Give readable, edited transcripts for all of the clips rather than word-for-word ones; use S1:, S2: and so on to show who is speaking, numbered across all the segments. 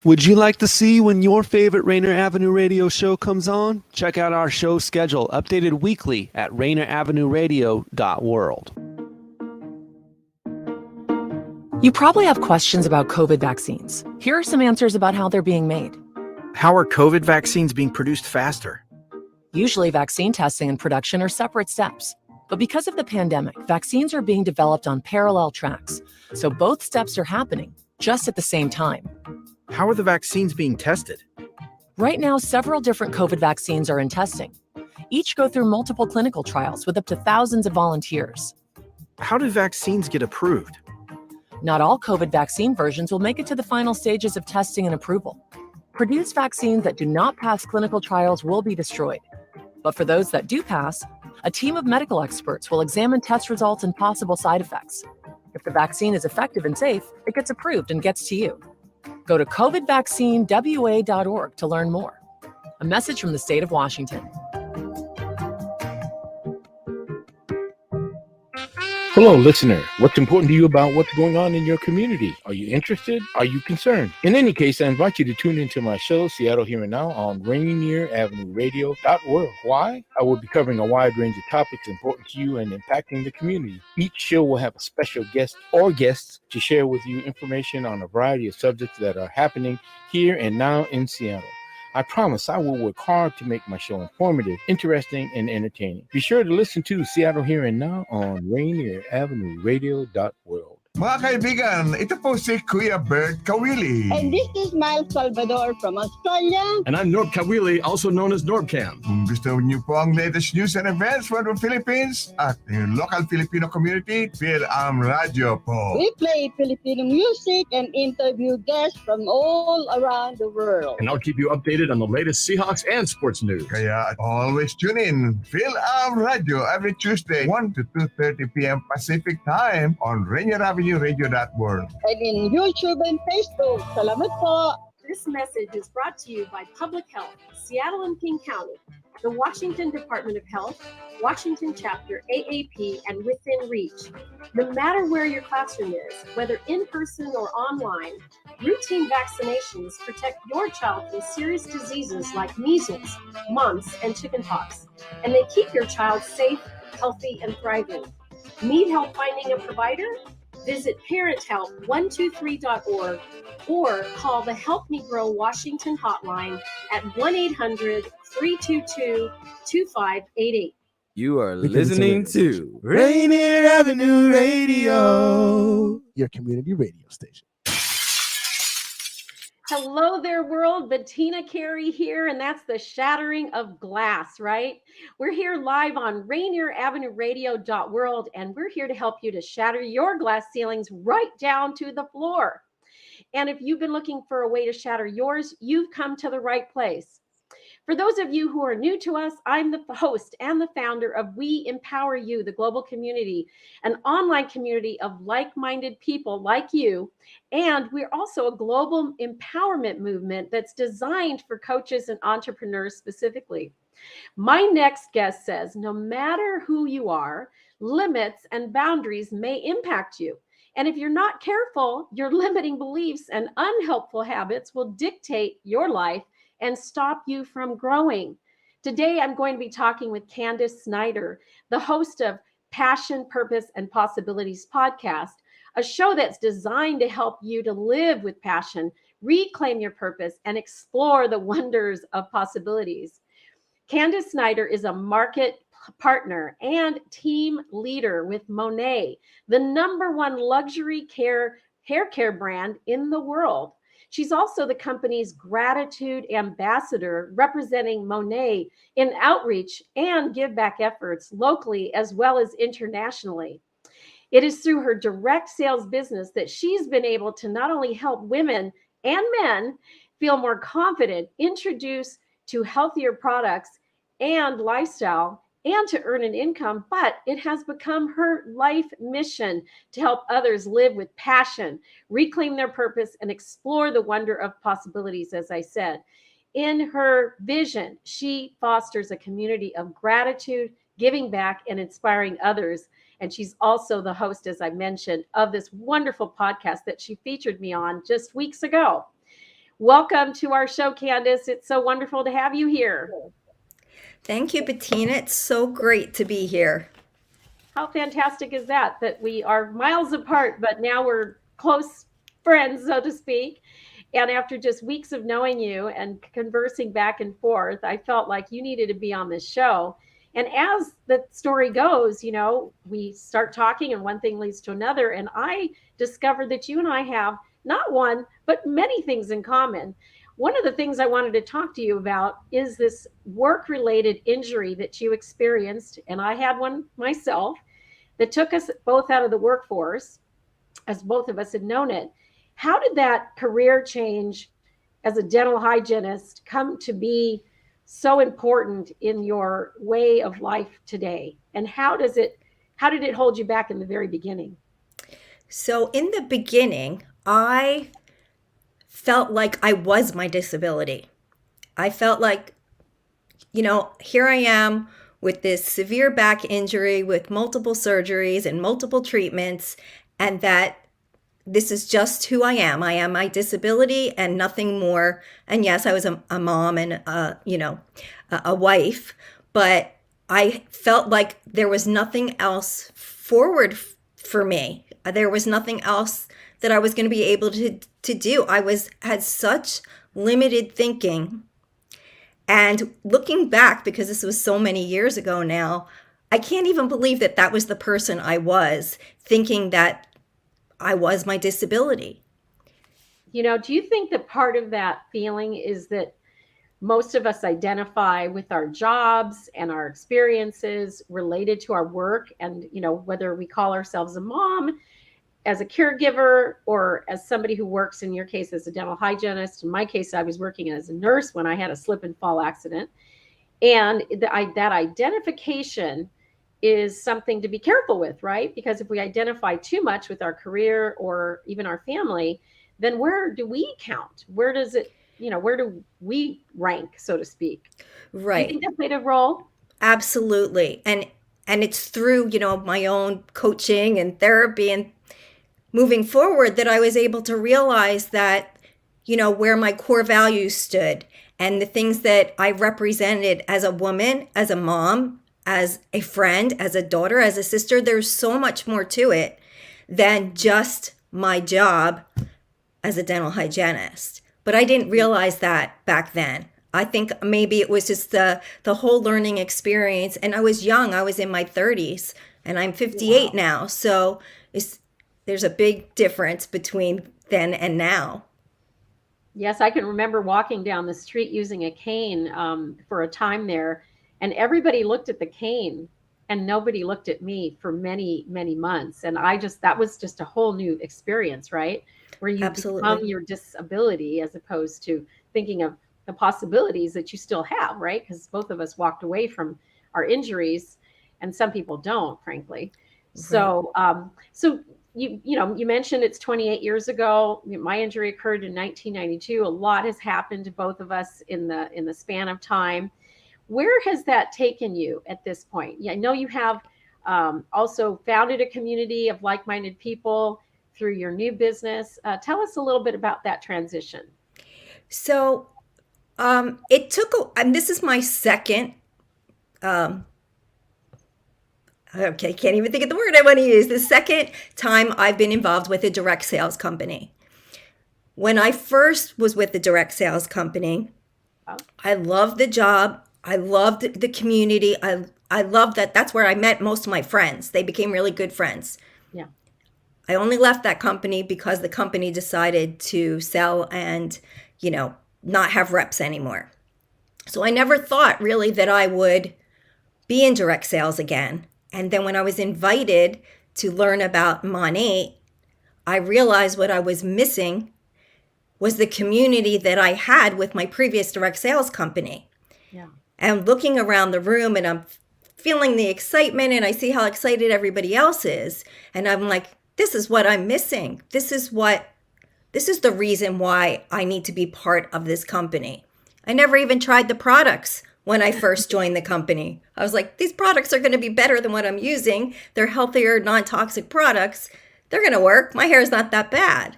S1: Would you like to see when your favorite Rainier Avenue Radio show comes on? Check out our show schedule, updated weekly at rainieravenue.world.
S2: You probably have questions about COVID vaccines. Here are some answers about how they're being made.
S3: How are COVID vaccines being produced faster?
S2: Usually, vaccine testing and production are separate steps. But because of the pandemic, vaccines are being developed on parallel tracks. So both steps are happening just at the same time.
S3: How are the vaccines being tested?
S2: Right now, several different COVID vaccines are in testing. Each go through multiple clinical trials with up to thousands of volunteers.
S3: How do vaccines get approved?
S2: Not all COVID vaccine versions will make it to the final stages of testing and approval. Produced vaccines that do not pass clinical trials will be destroyed. But for those that do pass, a team of medical experts will examine test results and possible side effects. If the vaccine is effective and safe, it gets approved and gets to you. Go to covidvaccinewa.org to learn more. A message from the state of Washington.
S4: Hello, listener. What's important to you about what's going on in your community? Are you interested? Are you concerned? In any case, I invite you to tune into my show, Seattle Here and Now, on Rainier Avenue Radio App. Why? I will be covering a wide range of topics important to you and impacting the community. Each show will have a special guest or guests to share with you information on a variety of subjects that are happening here and now in Seattle. I promise I will work hard to make my show informative, interesting, and entertaining. Be sure to listen to Seattle Here and Now on Rainier Avenue Radio.world.
S5: Mga kaibigan, ito po si Kuya Bert Kawili.
S6: And this is Miles Salvador from Australia.
S7: And I'm Norb Kawili, also known as Norbcam.
S5: Kung gusto niyo po ang latest news and events from the Philippines at yung local Filipino community, Phil-Am Radio po.
S6: We play Filipino music and interview guests from all around the world.
S7: And I'll keep you updated on the latest Seahawks and sports news.
S5: Kaya always tune in, Phil-Am Radio every Tuesday, 1 to 2:30 p.m. Pacific Time on Rainier Avenue Radio.world.
S6: And in YouTube and Facebook. Salamat po.
S8: This message is brought to you by Public Health, Seattle and King County, the Washington Department of Health, Washington Chapter AAP, and Within Reach. No matter where your classroom is, whether in person or online, routine vaccinations protect your child from serious diseases like measles, mumps, and chickenpox, and they keep your child safe, healthy, and thriving. Need help finding a provider? Visit parenthelp123.org or call the Help Me Grow Washington hotline at 1-800-322-2588.
S9: You are listening to Rainier Avenue Radio,
S10: your community radio station.
S8: Hello there, world. Bettina Carey here, and that's the Shattering of Glass, right? We're here live on Rainier Avenue Radio.world, and we're here to help you to shatter your glass ceilings right down to the floor. And if you've been looking for a way to shatter yours, you've come to the right place. For those of you who are new to us, I'm the host and the founder of We Empower You, the global community, an online community of like-minded people like you. And we're also a global empowerment movement that's designed for coaches and entrepreneurs specifically. My next guest says, no matter who you are, limits and boundaries may impact you. And if you're not careful, your limiting beliefs and unhelpful habits will dictate your life and stop you from growing. Today, I'm going to be talking with Candice Snyder, the host of Passion, Purpose, and Possibilities podcast, a show that's designed to help you to live with passion, reclaim your purpose, and explore the wonders of possibilities. Candice Snyder is a market partner and team leader with Monat, the #1 luxury hair care brand in the world. She's also the company's gratitude ambassador, representing Monat in outreach and give back efforts locally as well as internationally. It is through her direct sales business that she's been able to not only help women and men feel more confident, introduce to healthier products and lifestyle, and to earn an income, but it has become her life mission to help others live with passion, reclaim their purpose, and explore the wonder of possibilities, as I said. In her vision, she fosters a community of gratitude, giving back, and inspiring others. And she's also the host, as I mentioned, of this wonderful podcast that she featured me on just weeks ago. Welcome to our show, Candice. It's so wonderful to have you here.
S11: Thank you, Bettina. It's so great to be here.
S8: How fantastic is that we are miles apart, but now we're close friends, so to speak. And after just weeks of knowing you and conversing back and forth, I felt like you needed to be on this show. And as the story goes, you know, we start talking and one thing leads to another. And I discovered that you and I have not one, but many things in common. One of the things I wanted to talk to you about is this work-related injury that you experienced, and I had one myself, that took us both out of the workforce, as both of us had known it. How did that career change as a dental hygienist come to be so important in your way of life today? And how did it hold you back in the very beginning?
S11: So in the beginning, I felt like I was my disability. I felt like, you know, here I am with this severe back injury with multiple surgeries and multiple treatments, and that this is just who I am. I am my disability and nothing more. And yes, I was a mom and, a wife, but I felt like there was nothing else forward for me. There was nothing else that I was going to be able to do. I had such limited thinking. And looking back, because this was so many years ago now, I can't even believe that that was the person I was, thinking that I was my disability.
S8: You know, do you think that part of that feeling is that most of us identify with our jobs and our experiences related to our work? And, you know, whether we call ourselves a mom, as a caregiver, or as somebody who works, in your case, as a dental hygienist. In my case, I was working as a nurse when I had a slip and fall accident. And that identification is something to be careful with, right? Because if we identify too much with our career or even our family, then where do we count? Where does it, you know, where do we rank, so to speak?
S11: Right.
S8: Do you think that played a role?
S11: Absolutely. And it's through, you know, my own coaching and therapy and moving forward that I was able to realize that, you know, where my core values stood and the things that I represented as a woman, as a mom, as a friend, as a daughter, as a sister. There's so much more to it than just my job as a dental hygienist. But I didn't realize that back then. I think maybe it was just the whole learning experience. And I was young. I was in my 30s and I'm 58 now. So there's a big difference between then and now.
S8: Yes, I can remember walking down the street using a cane for a time there, and everybody looked at the cane and nobody looked at me for many, many months. And that was just a whole new experience, right? Where you become your disability as opposed to thinking of the possibilities that you still have, right? Because both of us walked away from our injuries and some people don't, frankly. Right. So you mentioned it's 28 years ago. My injury occurred in 1992. A lot has happened to both of us in the span of time. Where has that taken you at this point? Yeah, I know you have also founded a community of like-minded people through your new business. Tell us a little bit about that transition.
S11: So it took, and this is my second, okay, can't even think of the word I want to use. The second time I've been involved with a direct sales company. When I first was with the direct sales company, I loved the job. I loved the community. I loved that. That's where I met most of my friends. They became really good friends.
S8: Yeah.
S11: I only left that company because the company decided to sell and, you know, not have reps anymore. So I never thought really that I would be in direct sales again. And then when I was invited to learn about Monat, I realized what I was missing was the community that I had with my previous direct sales company.
S8: Yeah.
S11: And looking around the room, and I'm feeling the excitement, and I see how excited everybody else is. And I'm like, this is what I'm missing. This is the reason why I need to be part of this company. I never even tried the products when I first joined the company. I was like, these products are going to be better than what I'm using. They're healthier, non-toxic products. They're going to work. My hair is not that bad.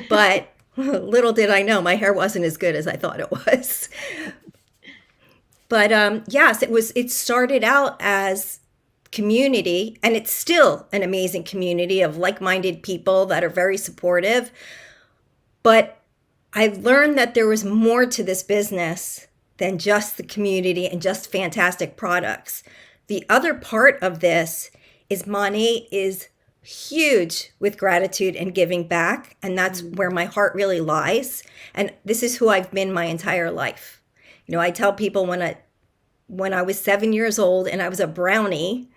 S11: But Little did I know my hair wasn't as good as I thought it was. But yes, it started out as community, and it's still an amazing community of like-minded people that are very supportive. But I learned that there was more to this business than just the community and just fantastic products. The other part of this is Monat is huge with gratitude and giving back, and that's where my heart really lies. And this is who I've been my entire life. You know, I tell people when I was 7 years old and I was a brownie,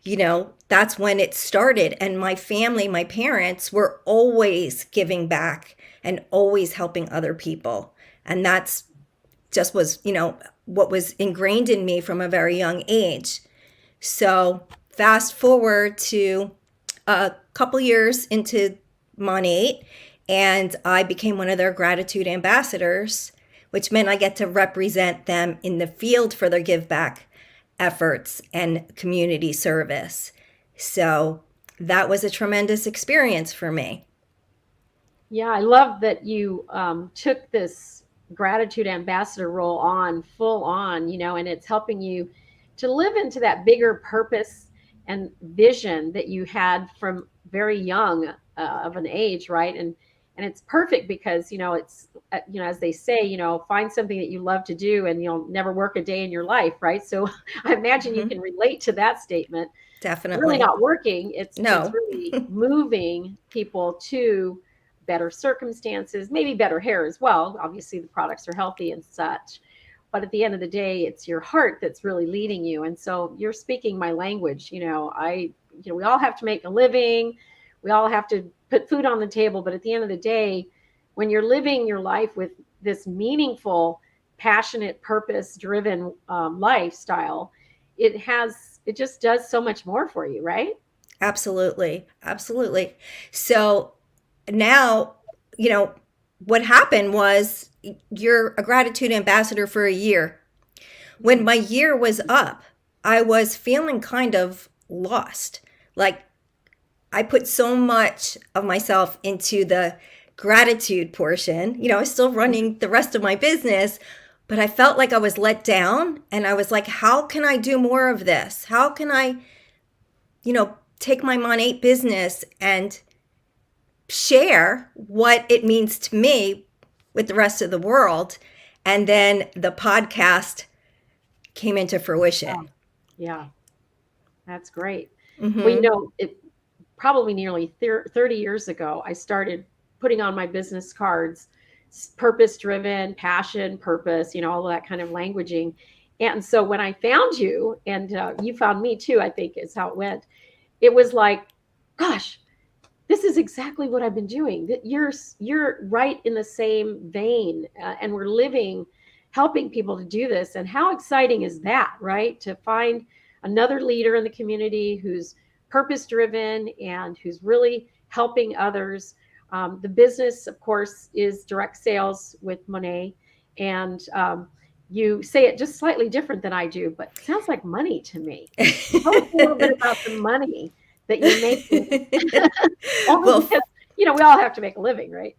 S11: you know, that's when it started. And my family, my parents were always giving back and always helping other people. And that's just was, you know, what was ingrained in me from a very young age. So fast forward to a couple years into Monat, and I became one of their gratitude ambassadors, which meant I get to represent them in the field for their give back efforts and community service. So that was a tremendous experience for me.
S8: Yeah, I love that you took this gratitude ambassador role on full on, you know, and it's helping you to live into that bigger purpose and vision that you had from very young of an age, right? And it's perfect because, you know, it's, you know, as they say, you know, find something that you love to do and you'll never work a day in your life, right? So I imagine you can relate to that statement.
S11: Definitely.
S8: Really not working. It's
S11: No.
S8: It's really moving people to better circumstances, maybe better hair as well. Obviously the products are healthy and such. But at the end of the day, it's your heart that's really leading you. And so you're speaking my language. You know, we all have to make a living. We all have to put food on the table. But at the end of the day, when you're living your life with this meaningful, passionate, purpose-driven lifestyle, it just does so much more for you, right?
S11: Absolutely. Absolutely. So now, you know, what happened was you're a gratitude ambassador for a year. When my year was up, I was feeling kind of lost. Like I put so much of myself into the gratitude portion. You know, I was still running the rest of my business, but I felt like I was let down. And I was like, how can I do more of this? How can I, you know, take my Monat business and share what it means to me with the rest of the world? And then the podcast came into fruition.
S8: Oh, yeah, that's great.
S11: Mm-hmm.
S8: We know it probably nearly 30 years ago, I started putting on my business cards, purpose-driven, passion, purpose, you know, all of that kind of languaging. And so when I found you and you found me too, I think is how it went. It was like, gosh, this is exactly what I've been doing. You're right in the same vein, and we're living, helping people to do this. And how exciting is that, right? To find another leader in the community who's purpose-driven and who's really helping others. The business, of course, is direct sales with Monat, and you say it just slightly different than I do, but it sounds like money to me. Tell us a little bit about the money that you're making. Well, because, you know, we all have to make a living, right?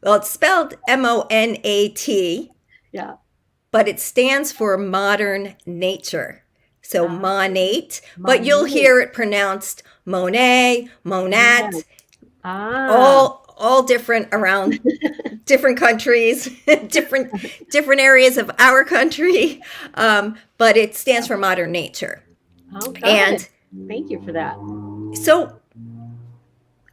S11: Well, it's spelled Monat.
S8: Yeah.
S11: But it stands for modern nature. So Monat, but you'll hear it pronounced Monet, Monat, all different around different countries, different areas of our country. But it stands for modern nature.
S8: Oh,
S11: and
S8: thank you for that.
S11: So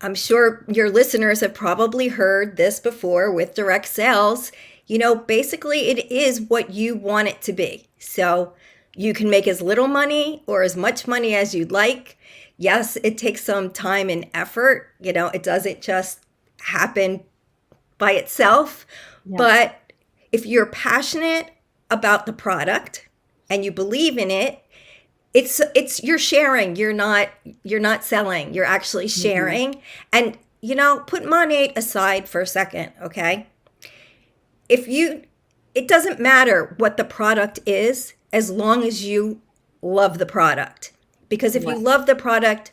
S11: I'm sure your listeners have probably heard this before with direct sales. You know, basically it is what you want it to be. So you can make as little money or as much money as you'd like. Yes, it takes some time and effort. You know, it doesn't just happen by itself. Yeah. But if you're passionate about the product and you believe in it, it's you're sharing. You're not selling. You're actually sharing. Mm-hmm. And, you know, put Monat aside for a second, okay? It doesn't matter what the product is as long as you love the product. Because if you love the product,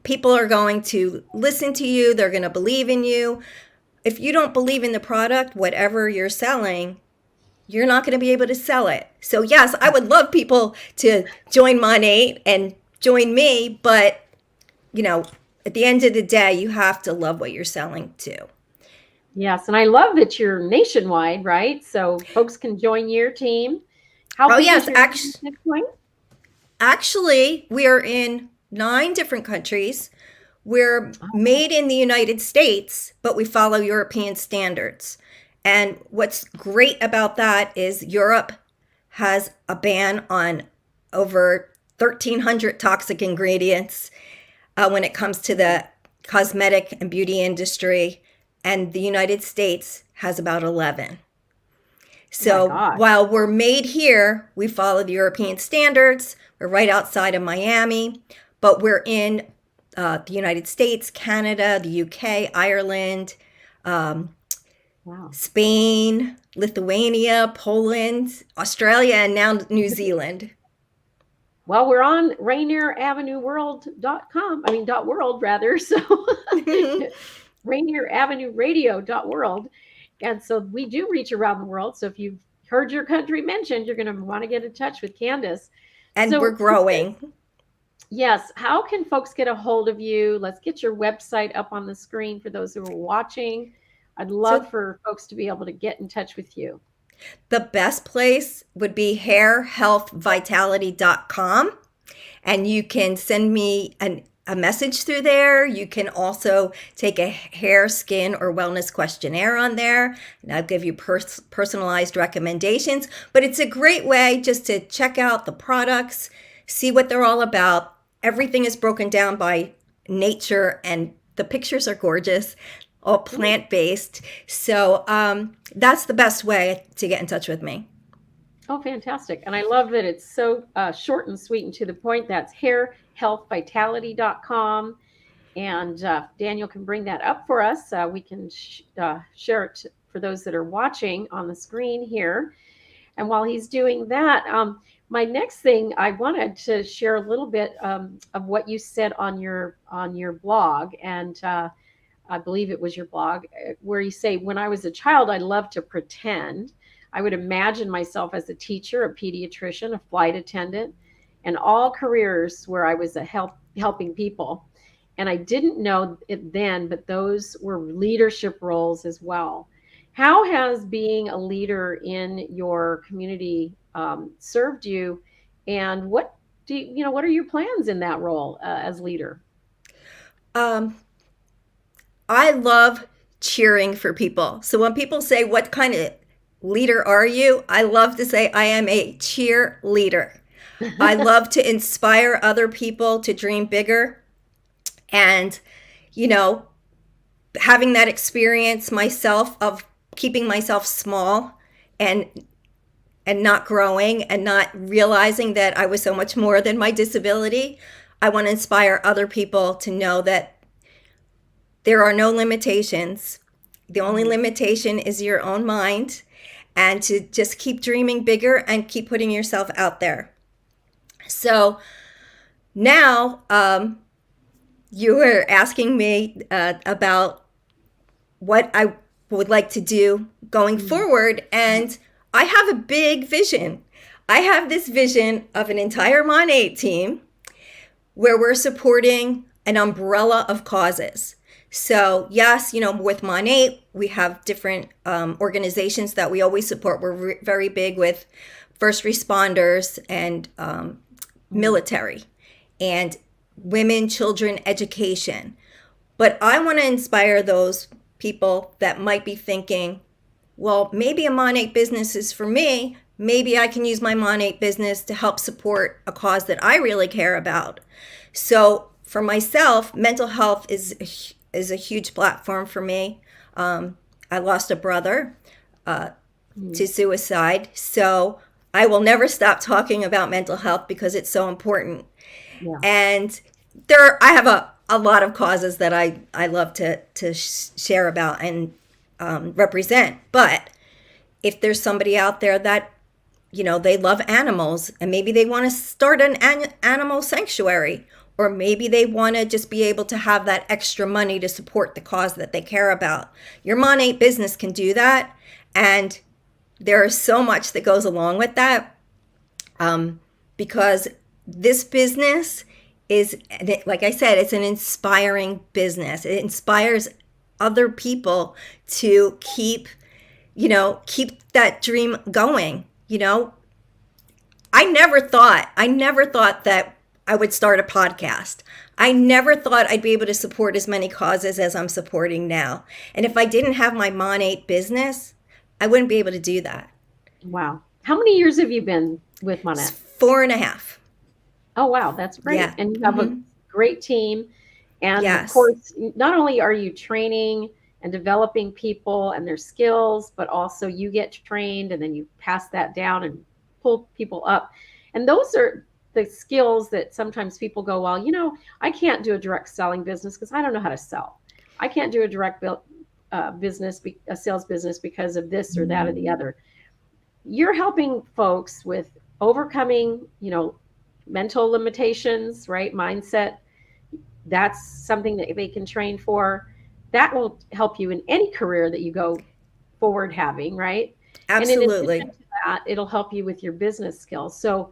S11: people are going to listen to you. They're going to believe in you. if you don't believe in the product, whatever you're selling, you're not going to be able to sell it. So yes, I would love people to join Monat and join me, but at the end of the day, you have to love what you're selling too.
S8: Yes, and I love that you're nationwide, right? So folks can join your team. How big is your team at this point?
S11: Actually, we are in 9 different countries. We're made in the United States, but we follow European standards. And what's great about that is Europe has a ban on over 1,300 toxic ingredients when it comes to the cosmetic and beauty industry, and the United States has about 11. So while we're made here, we follow the European standards. We're right outside of Miami, but we're in the United States, Canada, the UK, Ireland, Spain, Lithuania, Poland, Australia, and now New Zealand.
S8: Well, we're on RainierAvenueWorld.com. I mean, .world rather. So RainierAvenueRadio.world. And so we do reach around the world. So if you've heard your country mentioned, you're going to want to get in touch with Candice.
S11: And we're growing.
S8: Yes. How can folks get a hold of you? Let's get your website up on the screen for those who are watching. I'd love for folks to be able to get in touch with you.
S11: The best place would be hairhealthvitality.com. And you can send me a message through there. You can also take a hair, skin, or wellness questionnaire on there. And I'll give you personalized recommendations. But it's a great way just to check out the products, see what they're all about. Everything is broken down by nature, and the pictures are gorgeous. All plant-based. So that's the best way to get in touch with me.
S8: Oh, fantastic. And I love that it's so short and sweet and to the point. That's hairhealthvitality.com. And Daniel can bring that up for us. We can share it for those that are watching on the screen here. And while he's doing that, my next thing, I wanted to share a little bit of what you said on your blog. And I believe it was your blog, where you say, when I was a child, I loved to pretend. I would imagine myself as a teacher, a pediatrician, a flight attendant, and all careers where I was helping people. And I didn't know it then, but those were leadership roles as well. How has being a leader in your community served you? And what are your plans in that role as leader?
S11: I love cheering for people. So when people say, what kind of leader are you? I love to say I am a cheerleader. I love to inspire other people to dream bigger. And, having that experience myself of keeping myself small and not growing and not realizing that I was so much more than my disability, I want to inspire other people to know that there are no limitations. The only limitation is your own mind, and to just keep dreaming bigger and keep putting yourself out there. So now you were asking me about what I would like to do going forward, and I have a big vision. I have this vision of an entire Monat team where we're supporting an umbrella of causes. So yes, with Monat, we have different organizations that we always support. We're very big with first responders and military and women, children, education. But I want to inspire those people that might be thinking, well, maybe a Monat business is for me. Maybe I can use my Monat business to help support a cause that I really care about. So for myself, mental health is a huge platform for me. I lost a brother to suicide. So I will never stop talking about mental health because it's so important. Yeah. And I have a lot of causes that I love to share about and represent. But if there's somebody out there that, they love animals and maybe they want to start an animal sanctuary, or maybe they want to just be able to have that extra money to support the cause that they care about. Your Monat business can do that. And there is so much that goes along with that, because this business is, like I said, it's an inspiring business. It inspires other people to keep that dream going. I never thought that I would start a podcast. I never thought I'd be able to support as many causes as I'm supporting now. And if I didn't have my Monat business, I wouldn't be able to do that.
S8: Wow. How many years have you been with Monat?
S11: 4.5.
S8: Oh, wow. That's great.
S11: Yeah.
S8: And you have a great team. And
S11: Yes.
S8: of course, not only are you training and developing people and their skills, but also you get trained and then you pass that down and pull people up. And those are the skills that sometimes people go, well, I can't do a direct selling business because I don't know how to sell. I can't do a direct business, a sales business, because of this or that or the other. You're helping folks with overcoming, mental limitations, right? Mindset. That's something that they can train for. That will help you in any career that you go forward having, right?
S11: Absolutely.
S8: And in addition to that, it'll help you with your business skills. So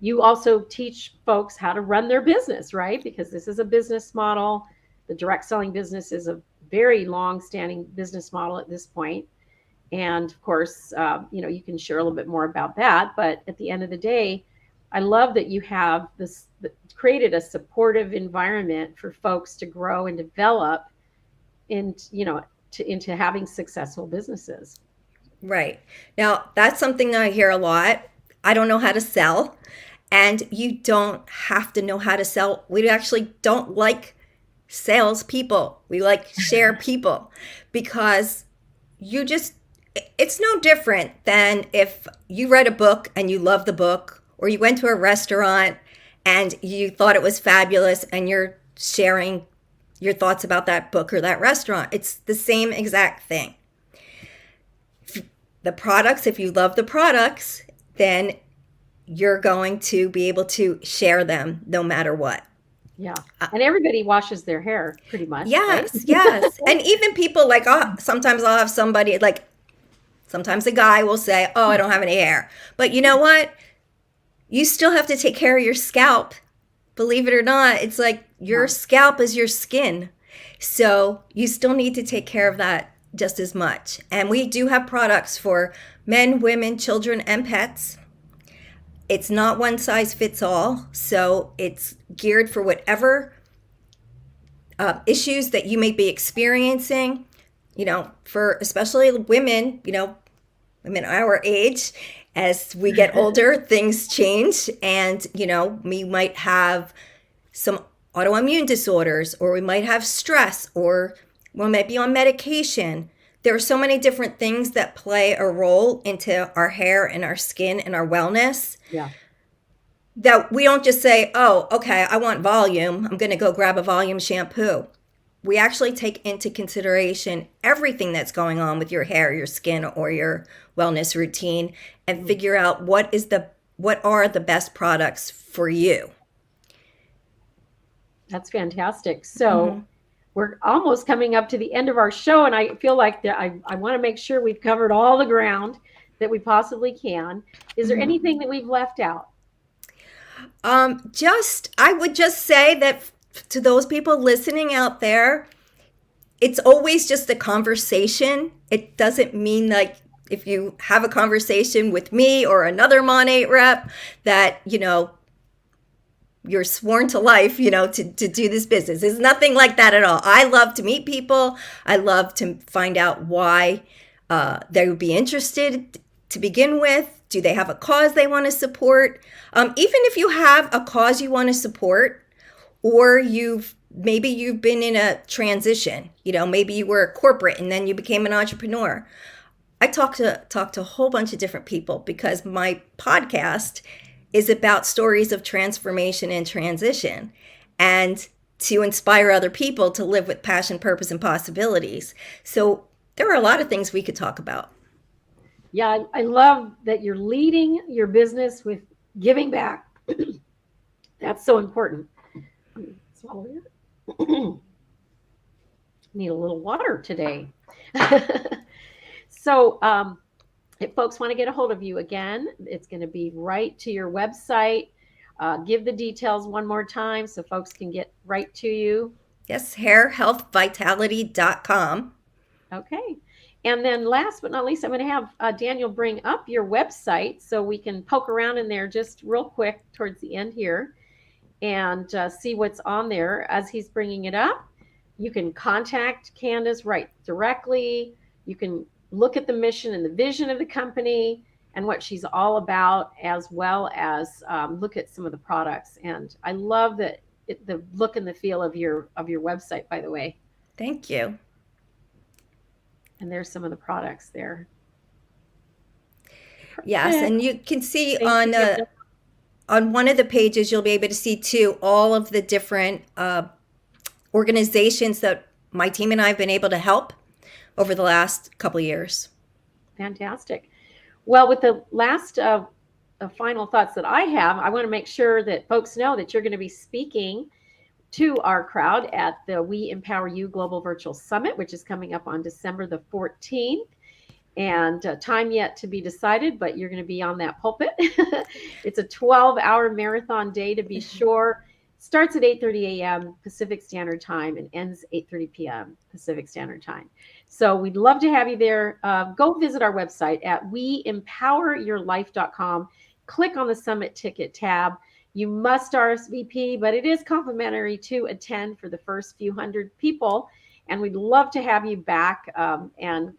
S8: you also teach folks how to run their business, right? Because this is a business model. The direct selling business is a very long-standing business model at this point. And of course, you can share a little bit more about that. But at the end of the day, I love that you have created a supportive environment for folks to grow and develop into having successful businesses.
S11: Right. Now, that's something that I hear a lot. I don't know how to sell. And you don't have to know how to sell. We actually don't like sales people. We like share people, because it's no different than if you read a book and you love the book, or you went to a restaurant and you thought it was fabulous and you're sharing your thoughts about that book or that restaurant. It's the same exact thing. The products, if you love the products, then you're going to be able to share them no matter what.
S8: Yeah. And everybody washes their hair pretty much.
S11: Yes,
S8: right?
S11: yes. And even people sometimes I'll have somebody sometimes a guy will say, oh, I don't have any hair. But you know what? You still have to take care of your scalp. Believe it or not, it's like your scalp is your skin. So you still need to take care of that just as much. And we do have products for men, women, children, and pets. It's not one size fits all. So it's geared for whatever issues that you may be experiencing, for especially women, women our age. As we get older, things change, and, we might have some autoimmune disorders, or we might have stress, or we might be on medication. There are so many different things that play a role into our hair and our skin and our wellness.
S8: Yeah.
S11: That we don't just say, oh, okay, I want volume. I'm going to go grab a volume shampoo. We actually take into consideration everything that's going on with your hair, your skin, or your wellness routine, and figure out what are the best products for you.
S8: That's fantastic. So we're almost coming up to the end of our show, and I feel like I want to make sure we've covered all the ground that we possibly can. Is there anything that we've left out?
S11: I would just say that to those people listening out there, it's always just a conversation. It doesn't mean like if you have a conversation with me or another Monat rep that, you're sworn to life, to do this business. It's nothing like that at all. I love to meet people. I love to find out why they would be interested to begin with. Do they have a cause they want to support? Even if you have a cause you want to support, or maybe you've been in a transition, maybe you were a corporate and then you became an entrepreneur. I talk to a whole bunch of different people, because my podcast is about stories of transformation and transition, and to inspire other people to live with passion, purpose, and possibilities. So there are a lot of things we could talk about.
S8: Yeah, I love that you're leading your business with giving back. That's so important. Swallow it. Need a little water today. So if folks want to get a hold of you again, it's going to be right to your website. Give the details one more time so folks can get right to you.
S11: Yes, hairhealthvitality.com.
S8: Okay. And then last but not least, I'm going to have Daniel bring up your website so we can poke around in there just real quick towards the end here and see what's on there as he's bringing it up. You can contact Candice right directly. You can look at the mission and the vision of the company and what she's all about, as well as look at some of the products. And I love the look and the feel of your website, by the way.
S11: Thank you.
S8: And there's some of the products there.
S11: Yes, and you can see on one of the pages, you'll be able to see too all of the different organizations that my team and I have been able to help over the last couple of years.
S8: Fantastic. Well, with the last final thoughts that I have, I want to make sure that folks know that you're going to be speaking to our crowd at the We Empower You Global Virtual Summit, which is coming up on December the 14th. And time yet to be decided, but you're going to be on that pulpit. It's a 12-hour marathon day, to be sure. Starts at 8:30 a.m. Pacific Standard Time and ends 8:30 p.m. Pacific Standard Time. So we'd love to have you there. Go visit our website at weempoweryourlife.com. Click on the Summit Ticket tab. You must RSVP, but it is complimentary to attend for the first few hundred people. And we'd love to have you back. And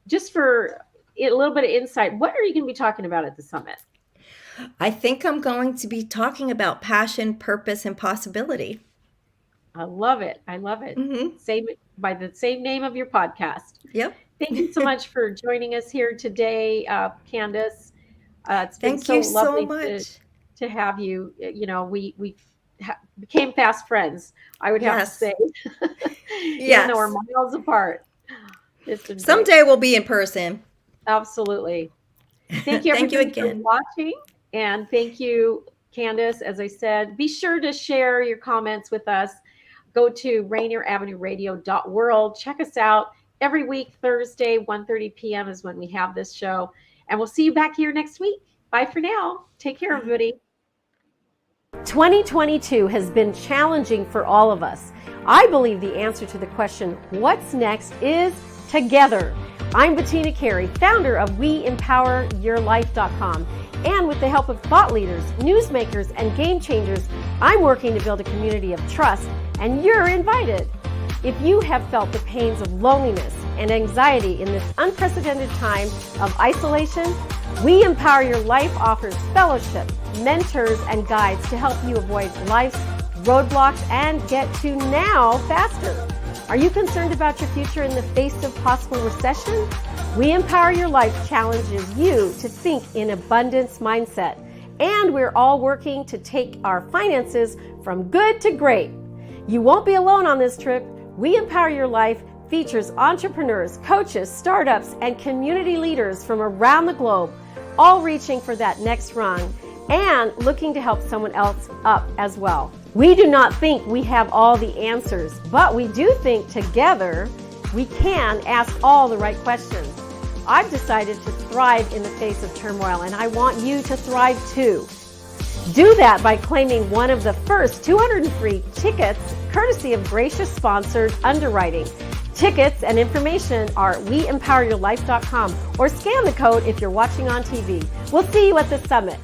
S8: just for a little bit of insight, what are you going to be talking about at the summit?
S11: I think I'm going to be talking about passion, purpose, and possibility.
S8: I love it. I love it.
S11: Mm-hmm.
S8: Same by the same name of your podcast.
S11: Yep.
S8: Thank you so much for joining us here today, Candice. It's been
S11: Thank you so
S8: lovely
S11: much
S8: to have you. You know, we became fast friends, I would have to say. Even though we're miles apart.
S11: Someday we'll be in person.
S8: Absolutely. Thank you,
S11: Thank you
S8: everybody,
S11: again
S8: for watching. And thank you, Candice. As I said, be sure to share your comments with us. Go to RainierAvenueRadio.world. Check us out every week, Thursday, 1:30 p.m. is when we have this show. And we'll see you back here next week. Bye for now. Take care, everybody. 2022 has been challenging for all of us. I believe the answer to the question, what's next, is together. I'm Bettina Carey, founder of WeEmpowerYourLife.com. And with the help of thought leaders, newsmakers, and game changers, I'm working to build a community of trust, and you're invited. If you have felt the pains of loneliness and anxiety in this unprecedented time of isolation, We Empower Your Life offers fellowship, mentors, and guides to help you avoid life's roadblocks and get to now faster. Are you concerned about your future in the face of possible recession? We Empower Your Life challenges you to think in abundance mindset. And we're all working to take our finances from good to great. You won't be alone on this trip. We Empower Your Life features entrepreneurs, coaches, startups, and community leaders from around the globe, all reaching for that next rung and looking to help someone else up as well. We do not think we have all the answers, but we do think together we can ask all the right questions. I've decided to thrive in the face of turmoil, and I want you to thrive too. Do that by claiming one of the first 203 tickets, courtesy of gracious sponsored underwriting. Tickets and information are weempoweryourlife.com or scan the code if you're watching on TV. We'll see you at the summit.